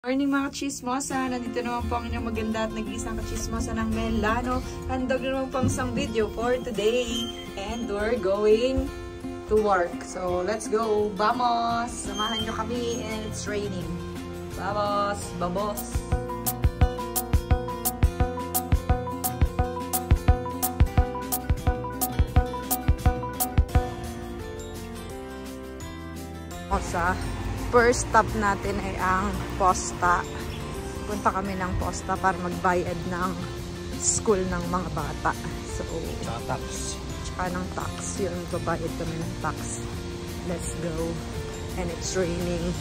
Morning mga chismosa! Nandito naman po ang inyong maganda at nag-iisang kachismosa ng Melano. Handog naman po ang isang video for today. And we're going to work. So, let's go! Vamos! Samahan nyo kami and it's raining. Vamos! Babos! Mosa. First stop natin ay ang posta. Punta kami ng posta para magbayad ng school ng mga bata. So, tsaka ng tax. Yun, babayad kami ng tax. Let's go. And it's raining.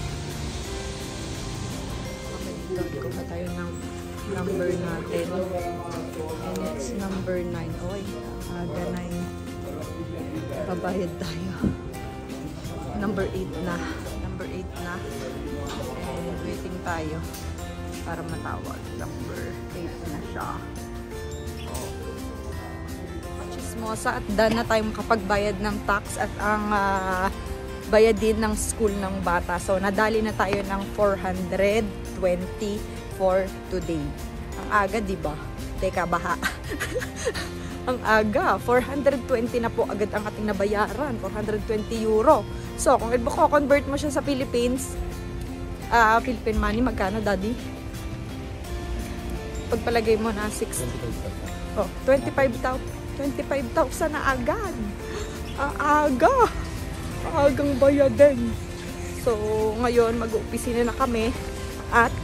Okay, dito. Kuha tayo ng number natin. And it's number 9. Oy, aga 9. Babayad tayo. Number 8 na. Number 8 na. And waiting tayo para matawag. Number 8 na siya. Oh. Chismosa at done na tayo makapagbayad ng tax at ang bayad din ng school ng bata. So, nadali na tayo ng 420 for today. Ang aga, diba? Teka, baha. Ang aga. 420 na po agad ang ating nabayaran. 420 euro. So, kung i-convert mo siya sa Philippines, Philippine money, magkano, daddy? Pagpalagay mo na 6. Oh, 25,000 na agad. Aga. Agang bayadan. So, ngayon, mag-uopisina na kami at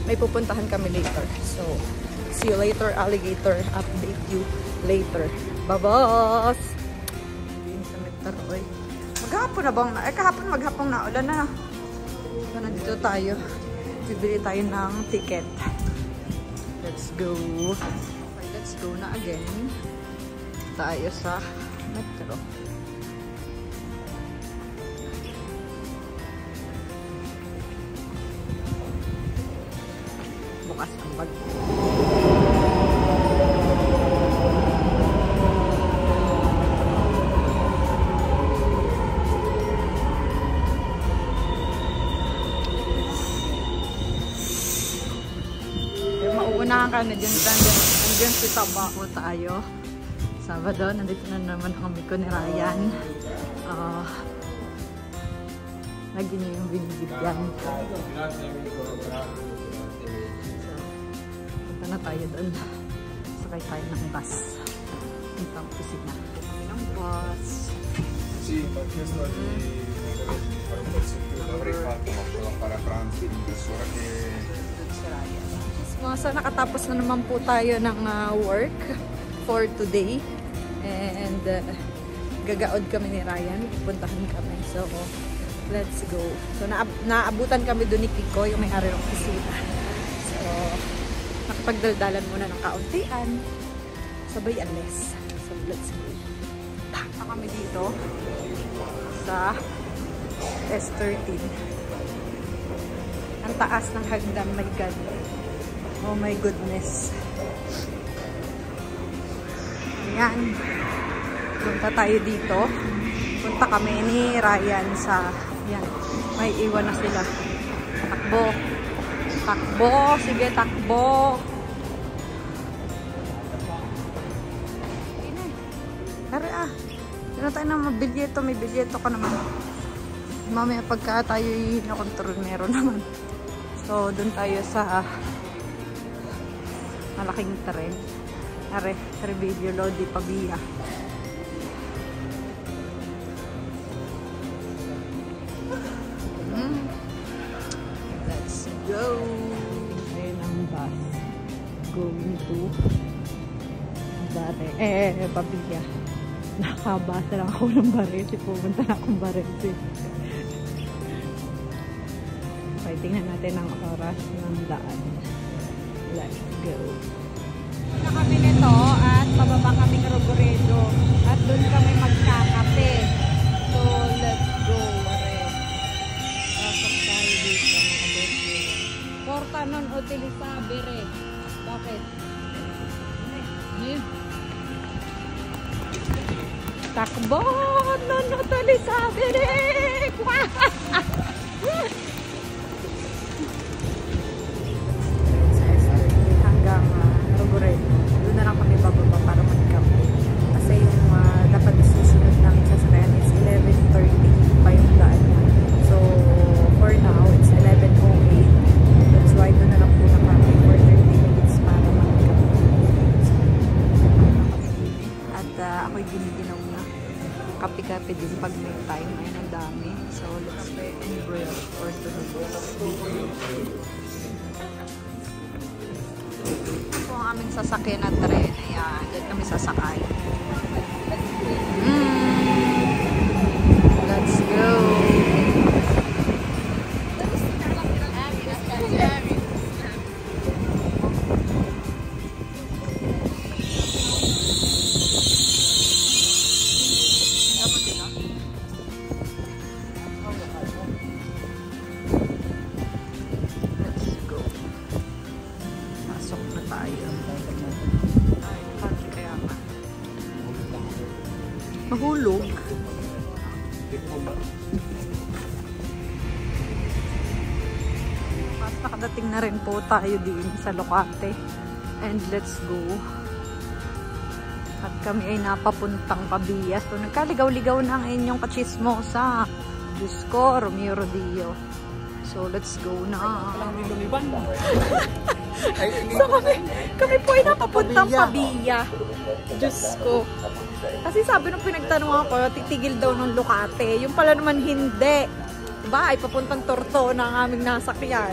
may pupuntahan kami later. So, see you later, alligator. Update you later. Babos! Taroy. Maghapon na bang kahapon maghapon na ulan na. So, nandito tayo. Bibili tayo ng ticket. Let's go. Okay, let's go na again. Tayo sa metro. Bukas ang bag. Mauunahan ka na dyan. Nandyan si Tabao tayo. Sabado, nandito na naman ang amigo ni Ryan. Lagi niyo yung binibigyan. So, punta na tayo doon. Sakay tayo ng bus. Punta ang opisina. Ng bus. So, nakatapos na naman po tayo ng work for today. And gagaod kami ni Ryan. Puntahan kami. So, let's go. So, naabutan kami doon ni Kiko, yung may-ari ng opisina. So, nakapagdaldalan muna ng kauntian. Sabay alis. So, let's go. Punta kami dito sa S13. Ang taas ng hagdan, my God. Oh my goodness. Ayan. Punta tayo dito. Punta kami ni Ryan sa... Ayan. May iwan na sila. Takbo. Takbo. Sige, takbo. Tara ah. Dito tayo na mabilyeto. May bilyeto ka naman. Mamaya pagka tayo na-control meron naman. So, dun tayo sa... malaking tren. Are, Treviglio Lodi Pavia. Let's go! Ayan ang bus. Going to Pavia. Nakabasa lang ako ng Baresi. Pumunta na akong Baresi. Okay, tingnan natin ang oras ng daan. Let's go. Na kami nito at pababa kami ng Rogoredo at doon kami magkakape. So, let's go. Pasok tayo dito mga bote. Porta non utilizabile. Bakit? Takbo non utilizabile. Ito ang aming sasakyan na tren. Ayan, dyan kami sasakay. Let's go! Mahulog. Mas nakadating na rin po tayo din sa Lokate. And let's go. At kami ay napapuntang Pabiyas. So, nagkaligaw-ligaw na ang inyong kachismosa. Diyos ko, Romeo Rodillo. So, let's go na. So, kami po ay napapuntang Pabiya. Diyos ko. Kasi sabi nung pinagtanong ako, titigil daw ng Lokate. Yung pala naman hindi. Diba? Ay papuntang Torto na ang aming nasakyan.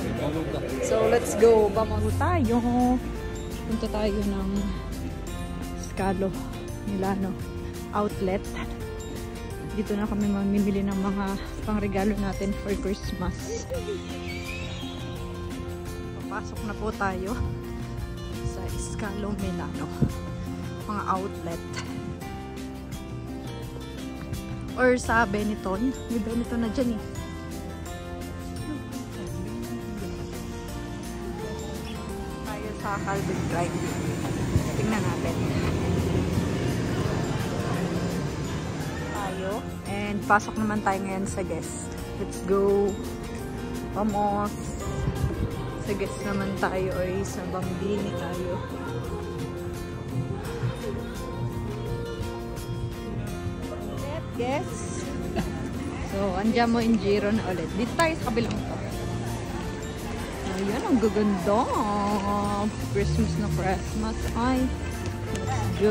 So, let's go. Bamago tayo. Punta tayo ng Scalo, Milano outlet. Dito na kami mamimili ng mga pangregalo natin for Christmas. Papasok na po tayo sa Scalo, Milano. Mga outlet. Or sa Benetton. May Benetton na dyan eh. Tayo sa Calvin Klein. Tingnan natin. Tayo. And pasok naman tayo ngayon sa guest. Let's go. Vamos. Sa guest naman tayo ay sa Bambini tayo. Yes. So, andyan mo in Giro na ulit. Dito tayo sa kabilang to. Ayan, ang gaganda. Christmas na Christmas. Ay, let's go.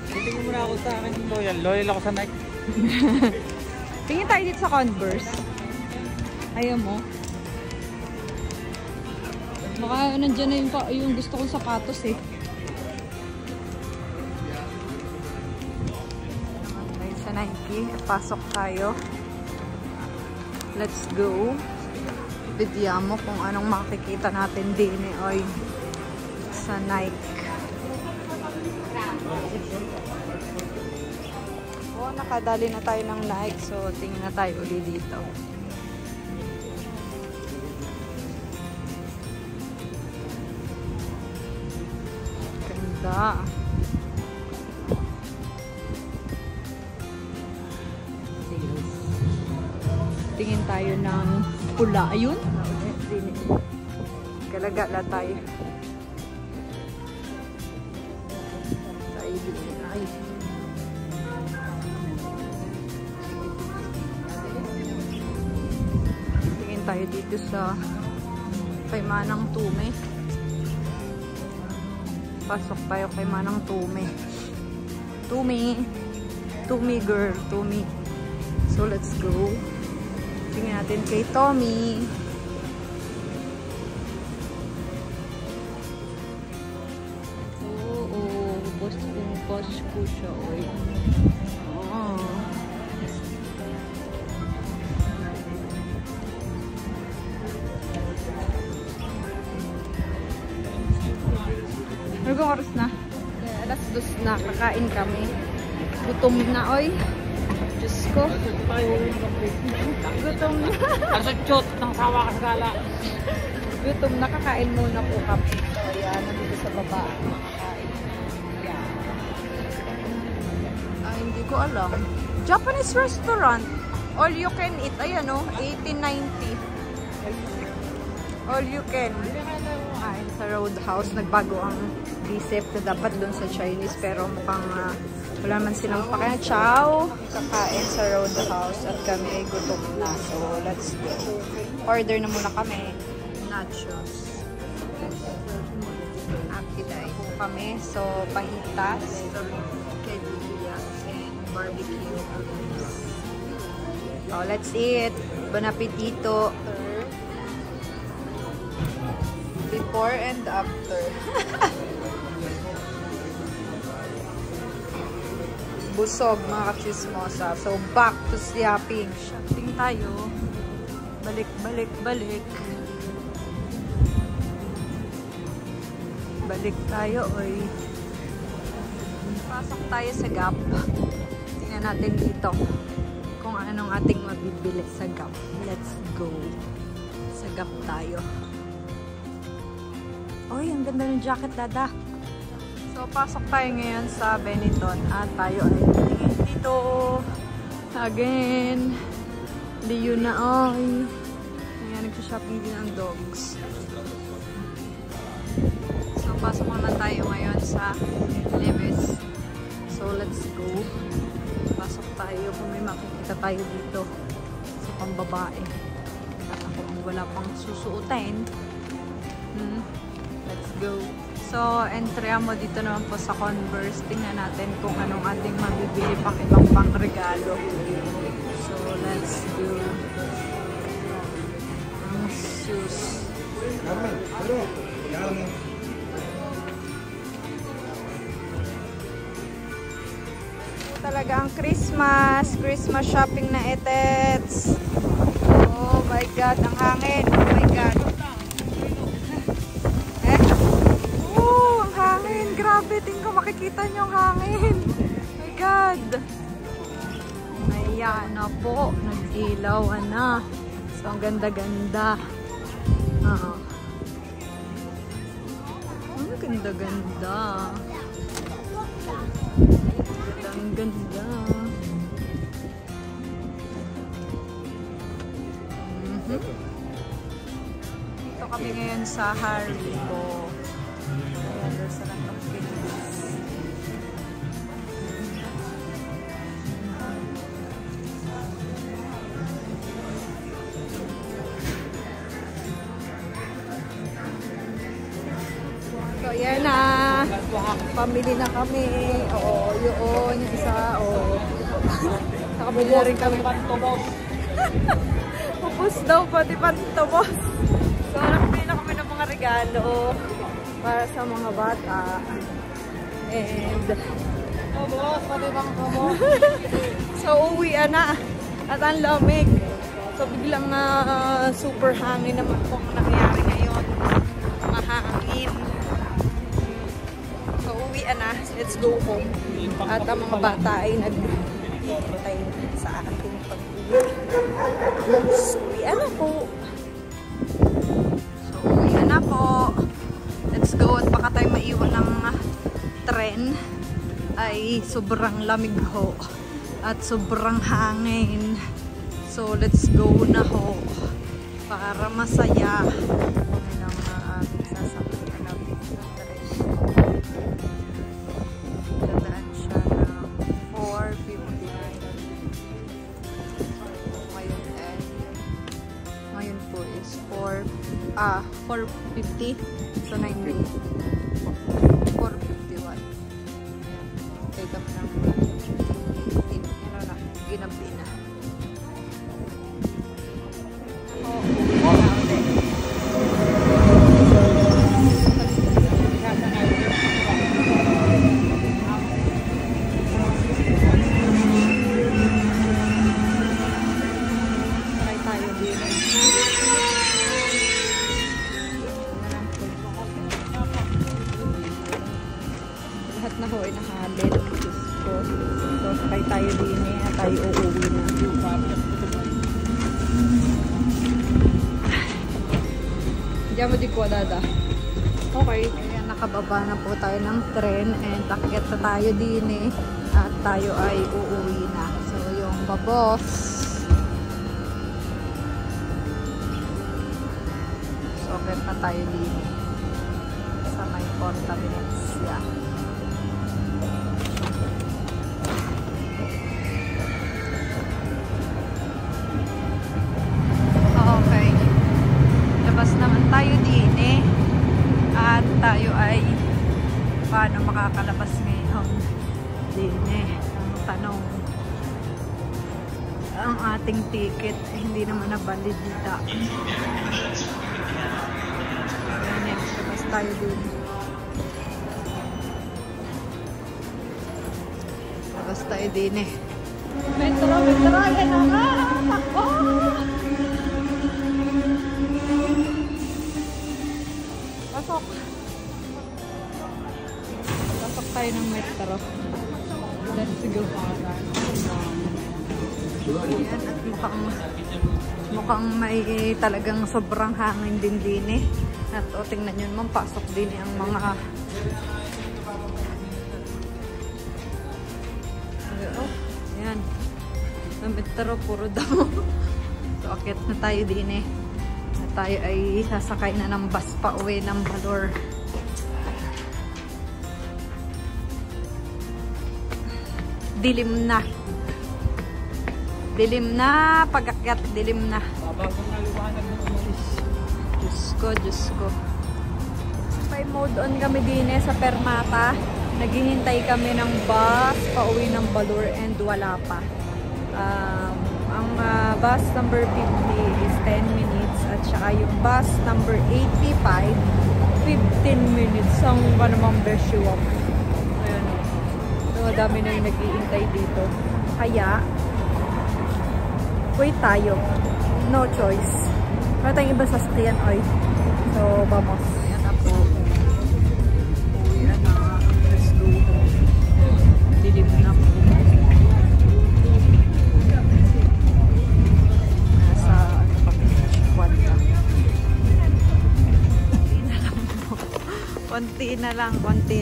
Tingin mo muna ako sa akin loyal. Loyal ako sa Nike. Tingin tayo dito sa Converse. Ayaw mo. Baka nandyan na yung gusto kong sapatos eh. Nike. Pasok tayo. Let's go. Bidya mo kung anong makikita natin din eh. Oy, sa Nike. Oh, nakadali na tayo ng Nike. So, tingin na tayo ulit dito. Ganda. Tingin tayo ng pula. Ayun. Galagala tayo. Ay. Tingin tayo dito sa kay Manang Tume. Pasok tayo kay Manang Tume. Tume girl. Tume. So let's go. Tingnan natin kay Tommy. Oo, boss ko siya. Oy. Oh. Ano bang oras na? Alas 2 na. Kakain kami. Gutom na, oy. Diyos ko. Gutom na. Kasutsyot ng sawa ka sa gala. Gutom na. Kakain muna po kami. So, ayan. Nandito sa baba. Kakain. Ayan. Hindi ko alam. Japanese restaurant. All you can eat. Ayan o. 1890. All you can. Kain sa Roadhouse. Nagbago ang recipe na dapat dun sa Chinese. Pero mukhang wala man silang pakaya. Chow. Kakain sa Roadhouse. At kami ay gutom na. So, let's go. Order na muna kami. Nachos. Akiday po kami. So, pahitas. Quesadillas and barbecue. Oh, let's eat. Bon appetito. Before and after. Busog mga kachismosa. So, back to shopping. Shopping tayo. Balik, balik, balik. Balik tayo, oy. Pasok tayo sa Gap. Tingnan natin dito kung anong ating mabibili sa Gap. Let's go. Sa Gap tayo. Oy, ang ganda ng jacket, Dada. So, pasok tayo ngayon sa Benetton at tayo ay tingin dito. Again. Liyo na ay. Ayan, nagsha-shopping din ang dogs. So, pasok na tayo ngayon sa Levi's. So, let's go. Pasok tayo kung may makikita tayo dito sa pambabae. At kung wala pang susuotin. Let's go. So, entry mo dito naman po sa Converse. Tingnan natin kung anong ating mabibili pang ibang pang regalo. So, let's go. Ang shoes. Talaga ang Christmas shopping na etets. Oh my God, ang hangin. Oh my God. Ang hangin. Grabe, tingin ko makikita nyo ang hangin. Oh my God. Ayan na po. Nag-ilaw na. So, ang ganda-ganda. Ang ganda-ganda. Ang ganda. Dito kami ngayon sa Haribo. Ayan, there's a lot of things. So, yan na. Pamili na kami. Oo, yun. Yung isa, oo. Nakabili na rin kami. Pupus daw, pati pantobos. So, nakabili na kami ng mga regalo para sa mga bata. And, so, uwi na. At ang lamig. So, biglang super hangin naman po ang nangyari ngayon. Mahangin. So, uwi na. Let's go home. At ang mga bata ay naghihintay sa ating pag-uwi. So, uwi na po. So, uwi na po. Let's go. At baka tayo maiwan ng tren. Ay sobrang lamig ho. At sobrang hangin. So, let's go na ho. Para masaya. Kami ng aming sasakyan na tren. Dadaan siya ng 4:59. Ngayon po is 4:50. So, 90. 4:51. Take up ng ginabi na. Lahat na ho ay nakahalid. Diyos ko. So, sakay tayo din eh. At tayo uuwi na. Diyan mo di ko, Dada. Okay. Ayan, nakababa na po tayo ng tren. And akyat na tayo din eh. At tayo ay uuwi na. So, yung babos. So, akyat na tayo din eh. Sa may Porta Venezia. Okay. Labas naman tayo din eh. At tayo ay paano makakalabas ngayon din eh. Ang tanong. ang ating ticket. Hindi naman na-validita. Ayan, labas tayo dun. Labas tayo din eh. Metro, yan na nga! Takbo! Pasok! Pasok tayo ng metro. Let's go. Ayan, at mukhang may talagang sobrang hangin din eh. At o, tingnan nyo naman, pasok din ang mga ayan, sa metro, puro damo. So, akit na tayo din eh. At tayo ay sasakay na ng bus pa uwi ng Baler. Dilim na. Dilim na. Pag-akyat, dilim na. Diyos ko. May mode on kami din eh sa Permata. Naghihintay kami ng bus pauwi ng Baler and wala pa. Ang bus number 50 is 10 minutes at saka yung bus number 85 15 minutes. Ang namang besyo. Ayan. So, madami na yung nag-iintay dito. Kaya, wait tayo. No choice. Wala tayong iba sa sasakyan, oy. So, vamos. Ayan na po. Ayan na. Let's go. Dilim na po. Nasa, ano pa, squad na. Konti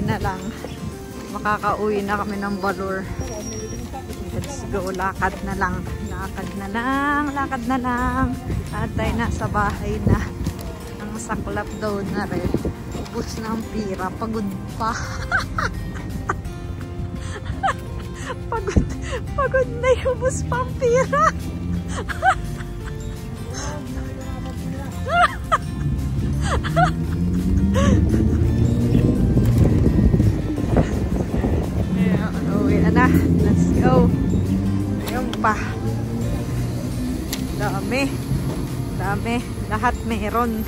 na lang. Makakauwi na kami ng Baler. Let's go. Lakad na lang. At tayo nasa bahay na. Ang saklap daw na rin. Ubus na ang pira. Pagod pa. Pagod na yung ubus pa ang pira. Uwi na. Let's go. Ayun pa. Dami. Lahat meron.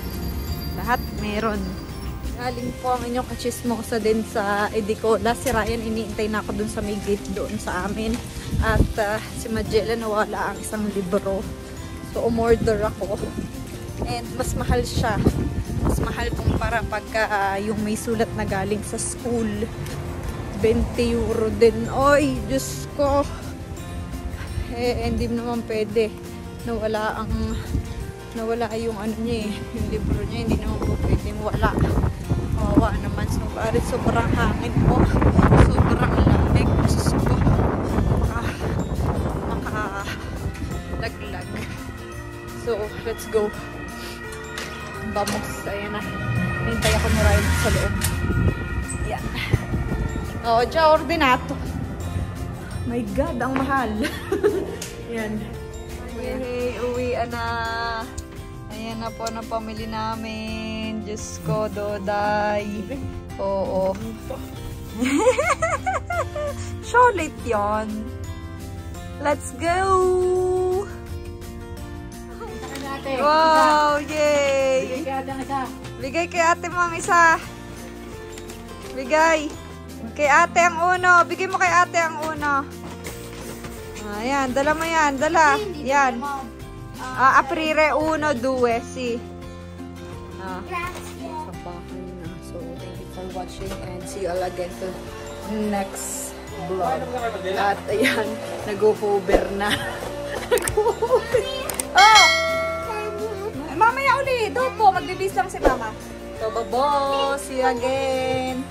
Galing po ang inyong kachismosa din sa Edicola. Si Ryan, iniintay na ako dun sa may gate doon sa amin. At si Magella nawala ang isang libro. So, umorder ako. And mas mahal siya. Mas mahal kumpara pagka yung may sulat na galing sa school. 20 euro din. Oy, Diyos ko. Hindi naman pwede. Nawala yung ano niya eh. Yung libro niya, hindi naman po pwedeng wala. Kawawa naman. So, sobrang hangin po. Sobrang lamig. Diyos ko. Makalaglag. So, let's go. Vamos. Ayan na. Hintay ako ni Ryan sa loob. Yan. O, dyan, ordinato. My God, ang mahal. Yan. Hey, uwian na. Ayan na po na pamili namin. Diyos ko, Doday. Oo. Chocolate yon. Let's go! Wow, yay! Bigay kay ate mo ang isa. Bigay. Kay ate ang uno. Bigay mo kay ate ang uno. Ayan, dala mo yan. Dala. Yan. Aprire 1, 2, si. Kabahay na. So, thank you for watching and see you all again to next vlog. At ayan, nag-hover na. Nag-hover. Oh! Mamaya uli. Doon po, magbibis lang si mama. So, babo. See you again.